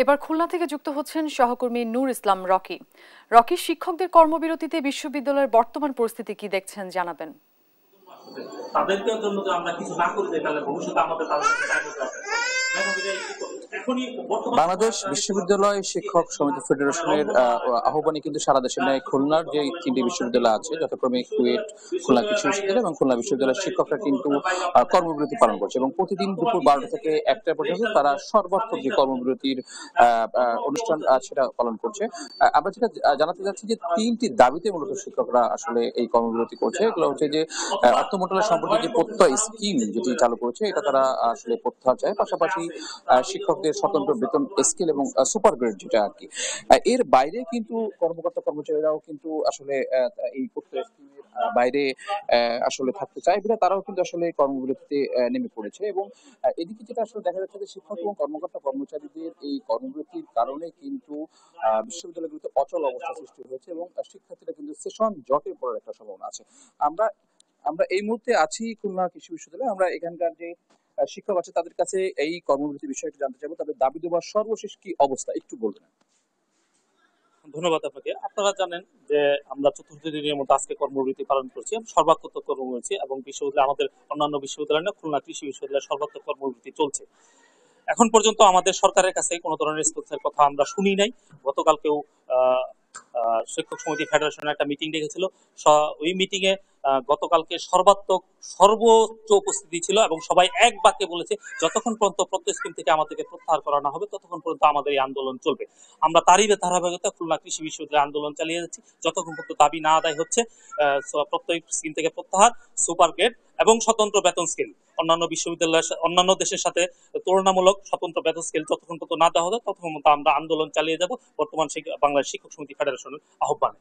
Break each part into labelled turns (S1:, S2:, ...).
S1: এবার খুলনা থেকে যুক্ত হচ্ছেন সহকর্মী নূর ইসলাম রকি। রকি, শিক্ষকদের কর্মবিরতিতে বিশ্ববিদ্যালয়ের বর্তমান পরিস্থিতি কি দেখছেন জানাবেন।
S2: তাদেরকে জন্য যে আমরা কিছু না করে দেই তাহলে ভবিষ্যতে আমাদের তাদের
S3: বাংলাদেশ বিশ্ববিদ্যালয় শিক্ষক সমিতি ফেডারেশনের আহ্বানে কিন্তু সারা দেশের ন্যায় খুলনার যে তিনটি বিশ্ববিদ্যালয় আছে, যথাক্রমে কুয়েট, খুলনা কৃষি বিশ্ববিদ্যালয় এবং খুলনা বিশ্ববিদ্যালয়ের শিক্ষকরা কিন্তু কর্মবিরতি পালন করছে এবং প্রতিদিন দুপুর 12টা থেকে 1টা পর্যন্ত তারা সর্বাত্মক যে কর্মবিরতির অনুষ্ঠান সেটা পালন করছে। আমরা যেটা জানাতে চাচ্ছি যে তিনটি দাবিতে মূলত শিক্ষকরা আসলে এই কর্মবিরতি করছে। এগুলো হচ্ছে যে অর্থ মন্ত্রণালয় সম্প্রতি যে প্রত্যয় স্কিম যেটি চালু করেছে, এটা তারা আসলে প্রত্যাহার চায়। পাশাপাশি শিক্ষকদের স্বতন্ত্র বেতন স্কেল এবং সুপার গ্রেড যেটা আর কি, এর বাইরে কিন্তু কর্মকর্তা কর্মচারীরাও কিন্তু আসলে এই প্রত্যয় স্কিমের বাইরে আসলে থাকতে চায় বলে তারাও কিন্তু আসলে কর্মবিরতিতে নেমে পড়েছে। এবং এদিকে যেটা আসলে দেখা যাচ্ছে যে শিক্ষক এবং কর্মকর্তা কর্মচারীদের এই কর্মবিরতির কারণে কিন্তু বিশ্ববিদ্যালয়গুলোতে অচল অবস্থা সৃষ্টি হয়েছে এবং শিক্ষার্থীরা কিন্তু সেশন জটে পড়ার একটা সম্ভাবনা আছে। আমরা আমরা এই মুহূর্তে আছি খুলনা কৃষি বিশ্ববিদ্যালয়ে। আমরা এখানকার যে শিক্ষক আছে তাদের কাছে এই কর্মবিরতি বিষয়টি জানতে চাইবো, তাদের দাবি দেওয়ার সর্বশেষ কি অবস্থা একটু বলবেন।
S2: ধন্যবাদ আপনাকে। আপনারা জানেন যে আমরা চতুর্থ দিনের মতো আজকে কর্মবিরতি পালন করছি, সর্বাত্মক কর্মবিরতি, এবং বিশ্ববিদ্যালয় আমাদের অন্যান্য বিশ্ববিদ্যালয় না, খুলনা কৃষি বিশ্ববিদ্যালয়ের সর্বাত্মক কর্মবিরতি চলছে। এখন পর্যন্ত আমাদের সরকারের কাছে কোনো ধরনের রেসপন্সের কথা আমরা শুনি নাই। গতকালকেও শিক্ষক সমিতি ফেডারেশনের একটা মিটিং ডেকেছিল। ওই মিটিং এ গতকালকে সর্বোচ্চ উপস্থিতি ছিল এবং সবাই এক বাক্যে বলেছে যতক্ষণ পর্যন্ত প্রত্যয় স্কিম থেকে আমাদেরকে প্রত্যাহার করানো হবে ততক্ষণ পর্যন্ত আমাদের এই আন্দোলন চলবে। আমরা তারই ধারাবাহিকতা খুলনা কৃষি বিশ্ববিদ্যালয় আন্দোলন চালিয়ে যাচ্ছি যতক্ষণ পর্যন্ত দাবি না আদায় হচ্ছে। প্রত্যয় স্কিম থেকে প্রত্যাহার, সুপার গ্রেড এবং স্বতন্ত্র বেতন স্কেল, অন্যান্য বিশ্ববিদ্যালয়ের অন্যান্য দেশের সাথে তুলনামূলক স্বতন্ত্র বেতন স্কেল যতক্ষণ পর্যন্ত না দেওয়া হবে ততক্ষণ পর্যন্ত আমরা আন্দোলন চালিয়ে যাব বর্তমান বাংলাদেশ শিক্ষক সমিতি ফেডারেশনের আহ্বানে।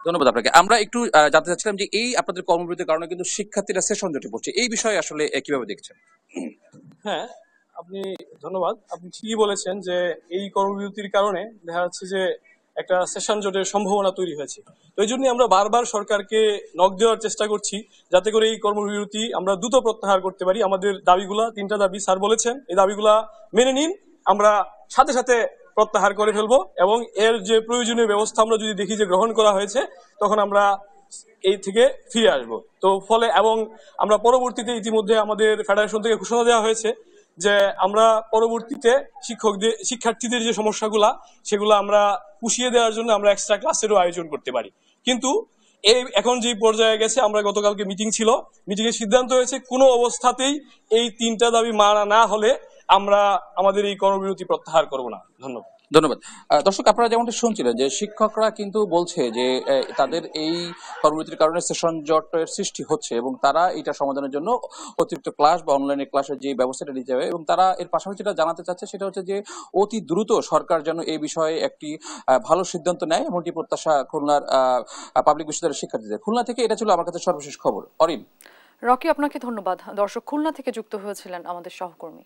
S3: ধন্যবাদ আপনাকে। আমরা একটু জানতে চাচ্ছিলাম যে এই আপনাদের কর্মবিরতির কারণে কিন্তু শিক্ষার্থীরা সেশন জটে পড়ছে, এই বিষয়ে আসলে কিভাবে দেখছেন?
S4: হ্যাঁ, আপনি ধন্যবাদ। আপনি ঠিকই বলেছেন যে এই কর্মবিরতির কারণে দেখা যাচ্ছে যে একটা সেশন জটের সম্ভাবনা তৈরি হয়েছে। তো এই জন্যই আমরা বারবার সরকারকে নক দেওয়ার চেষ্টা করছি যাতে করে এই কর্মবিরতি আমরা দ্রুত প্রত্যাহার করতে পারি। আমাদের দাবিগুলা, তিনটা দাবি স্যার বলেছেন, এই দাবিগুলা মেনে নিন, আমরা সাথে সাথে প্রত্যাহার করে ফেলবো এবং এর যে প্রয়োজনীয় ব্যবস্থা আমরা যদি দেখি যে গ্রহণ করা হয়েছে তখন আমরা এই থেকে ফিরে আসবো। তো ফলে এবং আমরা পরবর্তীতে ইতিমধ্যে আমাদের ফেডারেশন থেকে ঘোষণা দেওয়া হয়েছে যে আমরা পরবর্তীতে শিক্ষার্থীদের যে সমস্যাগুলা সেগুলো আমরা পুষিয়ে দেওয়ার জন্য আমরা এক্সট্রা ক্লাসেরও আয়োজন করতে পারি। কিন্তু এই এখন যে পর্যায়ে গেছে, আমরা গতকালকে মিটিং ছিল, মিটিং এর সিদ্ধান্ত হয়েছে কোনো অবস্থাতেই এই তিনটা দাবি মানা না হলে আমরা আমাদের এই কর্মবিরতি প্রত্যাহার করব না। ধন্যবাদ।
S3: ধন্যবাদ। দর্শক, আপনারা যেমনটা শুনছিলেন যে শিক্ষকরা কিন্তু বলছে যে তাদের এই কর্মবিরতির কারণে সেশন জটের সৃষ্টি হচ্ছে এবং তারা এটা সমাধানের জন্য অতিরিক্ত ক্লাস বা অনলাইনে ক্লাসের যে ব্যবস্থাটা নিতে যাবে এবং তারা এর পাশাপাশি যেটা জানাতে চাচ্ছে সেটা হচ্ছে যে অতি দ্রুত সরকার যেন এই বিষয়ে একটি ভালো সিদ্ধান্ত নেয়, এমনটি প্রত্যাশা খুলনার পাবলিক বিশ্ববিদ্যালয়ের শিক্ষার্থীদের। খুলনা থেকে এটা ছিল আমার কাছে সর্বশেষ খবর। অরিন।
S1: রকি, আপনাকে ধন্যবাদ। দর্শক, খুলনা থেকে যুক্ত হয়েছিলেন আমাদের সহকর্মী।